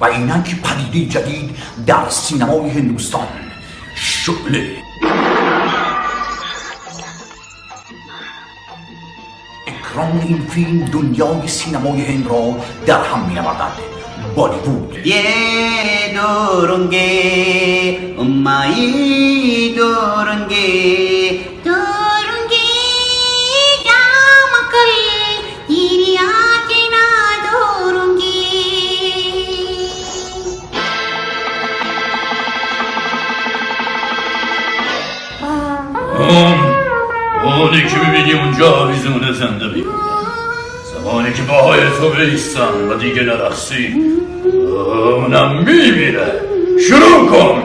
و اینک پدیده جدید در سینمای هندوستان، شعله. اکران این فیلم دنیای سینمای هند را در هم می‌آورد. بالیوود. یه دورنگه امایی دورنگه دورنگه دامکل ಹಿರಿಯಾಕಿನ دورنگه اونی که میبینی اونجا آویزون زنده بیم. زمانی که باهای تو بیستن و دیگه نرخسی اونم میمیره. شروع کن.